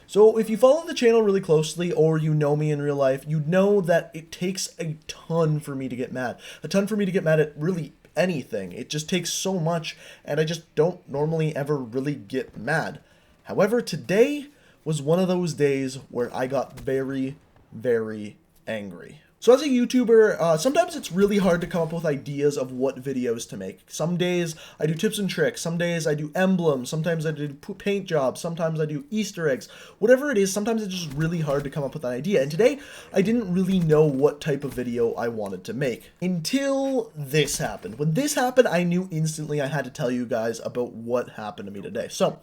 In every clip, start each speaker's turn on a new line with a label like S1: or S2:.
S1: So if you follow the channel really closely or you know me in real life, you know that it takes a ton for me to get mad. A ton for me to get mad at really anything. It just takes so much, and I just don't normally ever really get mad. However, today was one of those days where I got very, very angry. So as a YouTuber, sometimes it's really hard to come up with ideas of what videos to make. Some days I do tips and tricks, some days I do emblems, sometimes I do paint jobs, sometimes I do Easter eggs. Whatever it is, sometimes it's just really hard to come up with an idea. And today, I didn't really know what type of video I wanted to make. Until this happened. When this happened, I knew instantly I had to tell you guys about what happened to me today. So,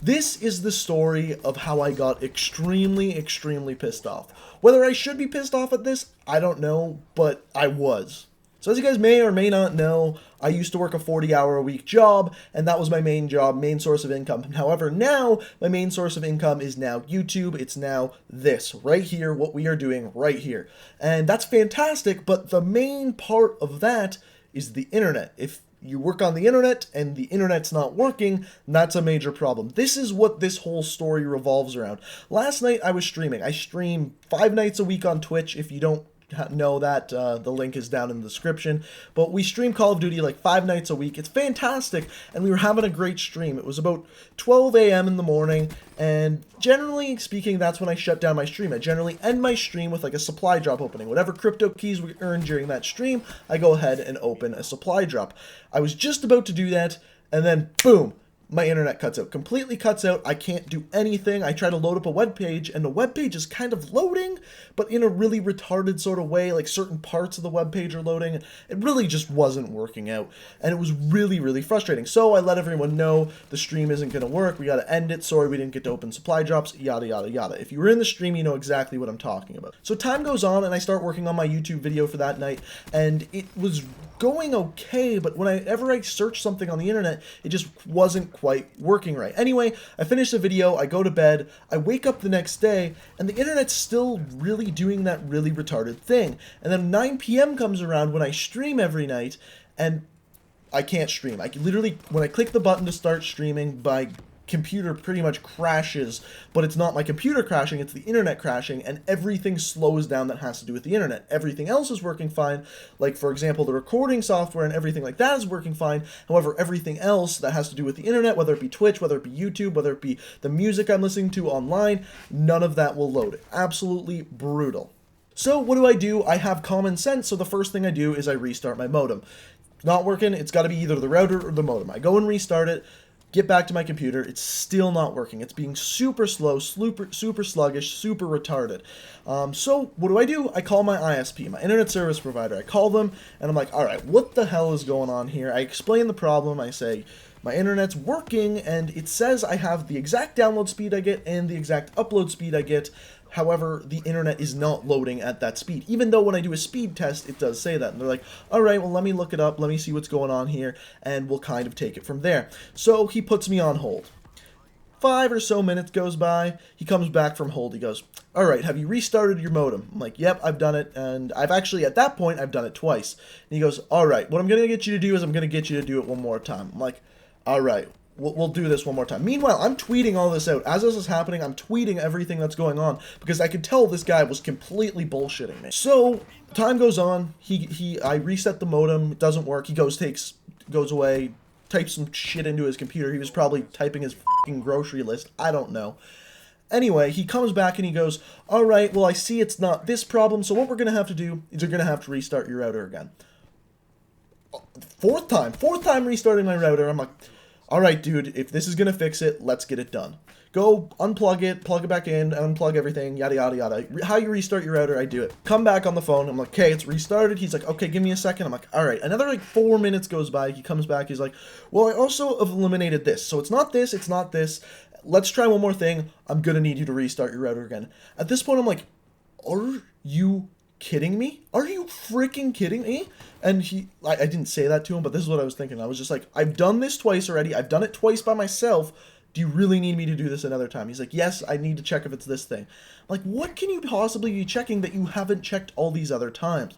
S1: this is the story of how I got extremely, extremely pissed off. Whether I should be pissed off at this, I don't know, but I was. So as you guys may or may not know, I used to work a 40-hour-a-week job, and that was my main job, main source of income. However, now, my main source of income is now YouTube. It's now this, right here, what we are doing right here. And that's fantastic, but the main part of that is the internet. If you work on the internet and the internet's not working, that's a major problem. This is what this whole story revolves around. Last night I was streaming. I stream 5 nights a week on Twitch. If you don't know that, the link is down in the description. But we stream Call of Duty like 5 nights a week. It's fantastic, and we were having a great stream. It was about 12 a.m. in the morning, and generally speaking, that's when I shut down my stream. I generally end my stream with like a supply drop opening. Whatever crypto keys we earn during that stream, I go ahead and open a supply drop. I was just about to do that, and then boom, my internet cuts out. Completely cuts out. I can't do anything. I try to load up a web page, and the web page is kind of loading, but in a really retarded sort of way. Like certain parts of the web page are loading. It really just wasn't working out, and it was really, really frustrating. So I let everyone know the stream isn't going to work. We got to end it. Sorry we didn't get to open supply drops, yada, yada, yada. If you were in the stream, you know exactly what I'm talking about. So time goes on, and I start working on my YouTube video for that night, and it was going okay, but whenever I search something on the internet, it just wasn't quite working right. Anyway, I finish the video, I go to bed, I wake up the next day, and the internet's still really doing that really retarded thing. And then 9 p.m. comes around when I stream every night, and I can't stream. I can literally, when I click the button to start streaming, my computer pretty much crashes, but it's not my computer crashing, it's the internet crashing, and everything slows down that has to do with the internet. Everything else is working fine, like for example the recording software and everything like that is working fine. However, everything else that has to do with the internet, whether it be Twitch, whether it be YouTube, whether it be the music I'm listening to online, none of that will load. Absolutely brutal. So what do? I have common sense, so the first thing I do is I restart my modem. Not working, it's got to be either the router or the modem. I go and restart it, get back to my computer, it's still not working. It's being super slow, super sluggish, super retarded. So what do? I call my ISP, my internet service provider. I call them, and I'm like, all right, what the hell is going on here? I explain the problem. I say, my internet's working, and it says I have the exact download speed I get and the exact upload speed I get. However, the internet is not loading at that speed. Even though when I do a speed test, it does say that. And they're like, all right, well, let me look it up. Let me see what's going on here. And we'll kind of take it from there. So he puts me on hold. 5 or so minutes goes by. He comes back from hold. He goes, all right, have you restarted your modem? I'm like, yep, I've done it. And I've actually, at that point, I've done it twice. And he goes, all right, what I'm going to get you to do is I'm going to get you to do it one more time. I'm like, all right. We'll do this one more time. Meanwhile, I'm tweeting all this out. As this is happening, I'm tweeting everything that's going on because I could tell this guy was completely bullshitting me. So, time goes on. I reset the modem. It doesn't work. He goes away, types some shit into his computer. He was probably typing his fucking grocery list. I don't know. Anyway, he comes back and he goes, all right, well, I see it's not this problem, so what we're going to have to do is you're going to have to restart your router again. Fourth time restarting my router. I'm like, all right, dude, if this is going to fix it, let's get it done. Go unplug it, plug it back in, unplug everything, yada, yada, yada. How you restart your router, I do it. Come back on the phone. I'm like, okay, it's restarted. He's like, okay, give me a second. I'm like, all right. Another like 4 minutes goes by. He comes back. He's like, well, I also have eliminated this. So it's not this. It's not this. Let's try one more thing. I'm going to need you to restart your router again. At this point, I'm like, are you kidding me? Are you freaking kidding me? And I didn't say that to him, but this is what I was thinking. I was just like, I've done this twice already. I've done it twice by myself. Do you really need me to do this another time? He's like, yes, I need to check if it's this thing. I'm like, what can you possibly be checking that you haven't checked all these other times?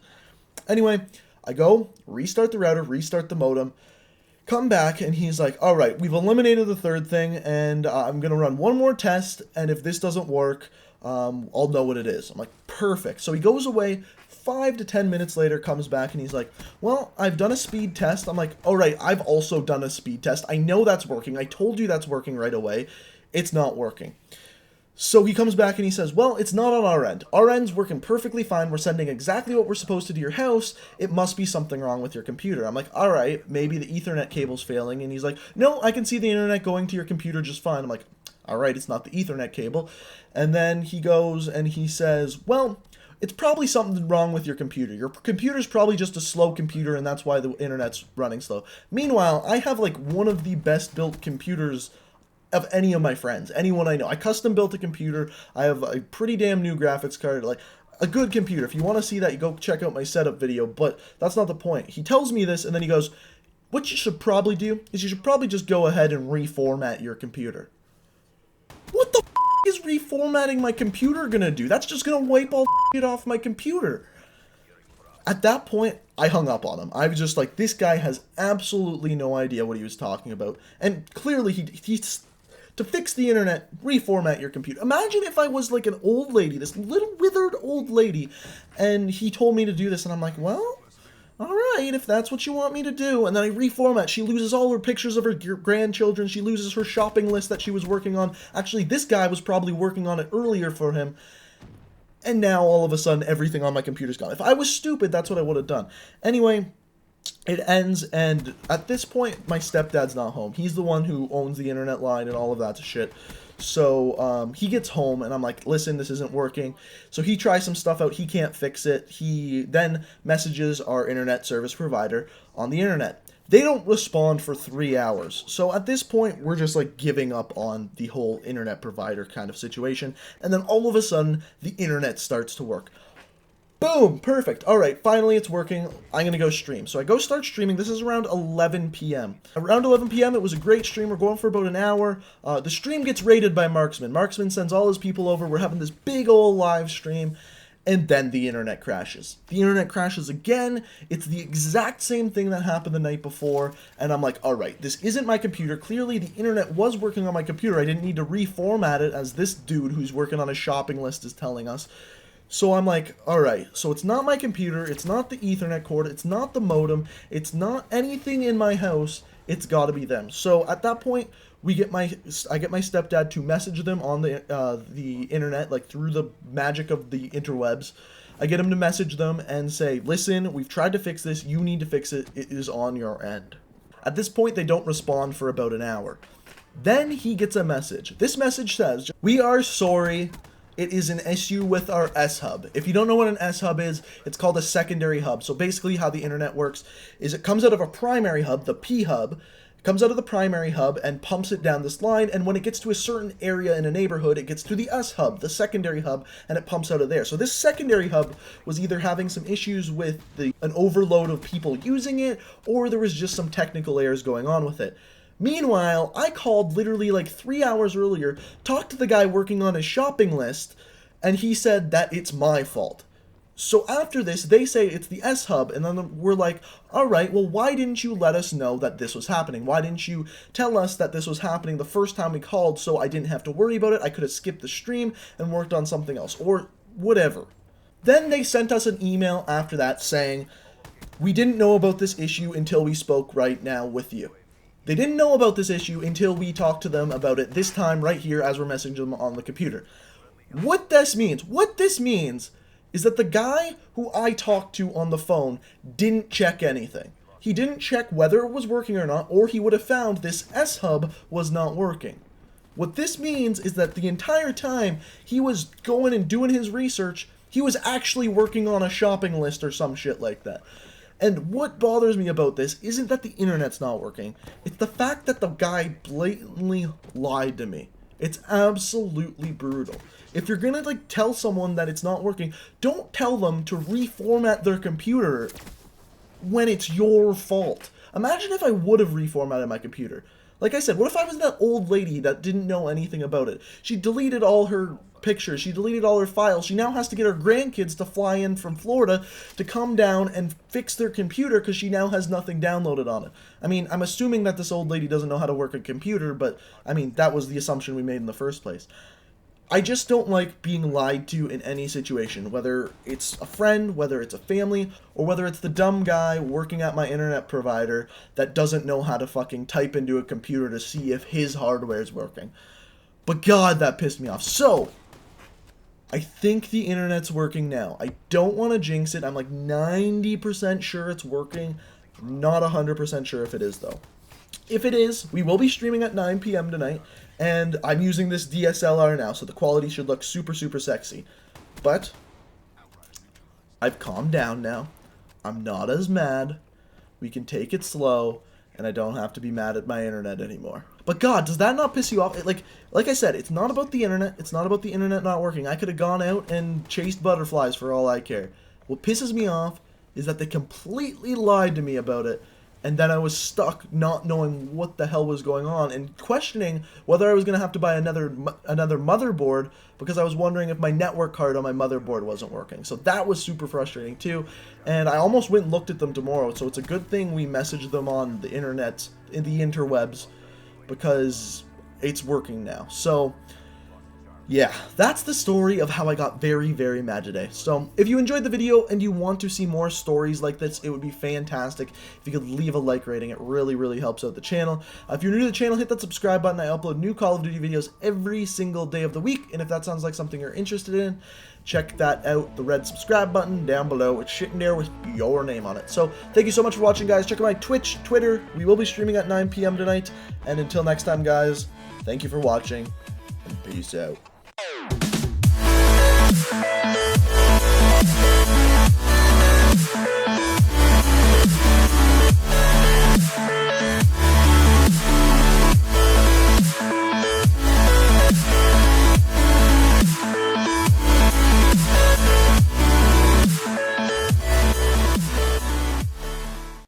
S1: Anyway, I go, restart the router, restart the modem. come back and he's like, all right, we've eliminated the third thing, and I'm going to run one more test, and if this doesn't work, I'll know what it is. I'm like, perfect. So he goes away. 5 to 10 minutes later, comes back and he's like, well, I've done a speed test. I'm like, all right, I've also done a speed test. I know that's working. I told you that's working right away. It's not working. So he comes back and he says, well, it's not on our end. Our end's working perfectly fine. We're sending exactly what we're supposed to your house. It must be something wrong with your computer. I'm like, all right, maybe the Ethernet cable's failing. And he's like, no, I can see the internet going to your computer just fine. I'm like, all right, it's not the Ethernet cable. And then he goes and he says, well, it's probably something wrong with your computer. Your computer's probably just a slow computer, and that's why the internet's running slow. Meanwhile, I have like one of the best built computers of any of my friends, anyone I know. I custom built a computer. I have a pretty damn new graphics card, like a good computer. If you want to see that, you go check out my setup video, but that's not the point. He tells me this, and then he goes, what you should probably do is you should probably just go ahead and reformat your computer. What the is reformatting my computer gonna do? That's just gonna wipe all shit off my computer. At that point, I hung up on him. I was just like, this guy has absolutely no idea what he was talking about. And clearly, he's to fix the internet, reformat your computer. Imagine if I was like an old lady, this little withered old lady, and he told me to do this, and I'm like, well, all right, if that's what you want me to do. And then I reformat. She loses all her pictures of her grandchildren. She loses her shopping list that she was working on. Actually, this guy was probably working on it earlier for him. And now, all of a sudden, everything on my computer's gone. If I was stupid, that's what I would have done. Anyway, it ends, and at this point, my stepdad's not home. He's the one who owns the internet line and all of that shit. So he gets home, and I'm like, listen, this isn't working. So he tries some stuff out. He can't fix it. He then messages our internet service provider on the internet. They don't respond for 3 hours. So at this point, we're just like giving up on the whole internet provider kind of situation. And then all of a sudden, the internet starts to work. Boom! Perfect. All right, finally it's working. I'm going to go stream. So I go start streaming. This is around 11 p.m. Around 11 p.m., it was a great stream. We're going for about an hour. The stream gets raided by Marksman. Marksman sends all his people over. We're having this big old live stream. And then the internet crashes. The internet crashes again. It's the exact same thing that happened the night before. And I'm like, all right, this isn't my computer. Clearly, the internet was working on my computer. I didn't need to reformat it, as this dude who's working on a shopping list is telling us. So I'm like, all right, so it's not my computer, it's not the Ethernet cord, it's not the modem, it's not anything in my house, it's got to be them. So at that point, I get my stepdad to message them on the internet, like through the magic of the interwebs. I get him to message them and say, listen, we've tried to fix this, you need to fix it, it is on your end. At this point, they don't respond for about an hour. Then he gets a message. This message says, we are sorry. It is an issue with our S-hub. If you don't know what an S-hub is, it's called a secondary hub. So basically how the internet works is it comes out of a primary hub, the P-hub, comes out of the primary hub and pumps it down this line, and when it gets to a certain area in a neighborhood, it gets to the S-hub, the secondary hub, and it pumps out of there. So this secondary hub was either having some issues with an overload of people using it, or there was just some technical errors going on with it. Meanwhile, I called literally like 3 hours earlier, talked to the guy working on his shopping list, and he said that it's my fault. So after this, they say it's the S-hub, and then we're like, all right, well, why didn't you let us know that this was happening? Why didn't you tell us that this was happening the first time we called so I didn't have to worry about it? I could have skipped the stream and worked on something else, or whatever. Then they sent us an email after that saying, we didn't know about this issue until we spoke right now with you. They didn't know about this issue until we talked to them about it this time right here as we're messaging them on the computer. What this means is that the guy who I talked to on the phone didn't check anything. He didn't check whether it was working or not, or he would have found this S-hub was not working. What this means is that the entire time he was going and doing his research, he was actually working on a shopping list or some shit like that. And what bothers me about this isn't that the internet's not working, it's the fact that the guy blatantly lied to me. It's absolutely brutal. If you're gonna tell someone that it's not working, don't tell them to reformat their computer when it's your fault. Imagine if I would have reformatted my computer. Like I said, what if I was that old lady that didn't know anything about it? She deleted all her pictures. She deleted all her files. She now has to get her grandkids to fly in from Florida to come down and fix their computer because she now has nothing downloaded on it. I mean, I'm assuming that this old lady doesn't know how to work a computer, but I mean, that was the assumption we made in the first place. I just don't like being lied to in any situation, whether it's a friend, whether it's a family, or whether it's the dumb guy working at my internet provider that doesn't know how to fucking type into a computer to see if his hardware is working. But God, that pissed me off. So, I think the internet's working now. I don't want to jinx it. I'm like 90% sure it's working. Not 100% sure if it is, though. If it is, we will be streaming at 9 p.m. tonight, and I'm using this DSLR now, so the quality should look super, super sexy. But I've calmed down now. I'm not as mad. We can take it slow, and I don't have to be mad at my internet anymore. But God, does that not piss you off? Like I said, it's not about the internet. It's not about the internet not working. I could have gone out and chased butterflies for all I care. What pisses me off is that they completely lied to me about it, and then I was stuck not knowing what the hell was going on and questioning whether I was going to have to buy another motherboard because I was wondering if my network card on my motherboard wasn't working. So that was super frustrating too, and I almost went and looked at them tomorrow, so it's a good thing we messaged them on the internet, in the interwebs, because it's working now. So yeah, that's the story of how I got very, very mad today. So, if you enjoyed the video and you want to see more stories like this, it would be fantastic if you could leave a like rating. It really, really helps out the channel. If you're new to the channel, hit that subscribe button. I upload new Call of Duty videos every single day of the week, and if that sounds like something you're interested in, check that out, the red subscribe button down below. It's sitting there with your name on it. So, thank you so much for watching, guys. Check out my Twitch, Twitter. We will be streaming at 9 p.m. tonight. And until next time, guys, thank you for watching, and peace out.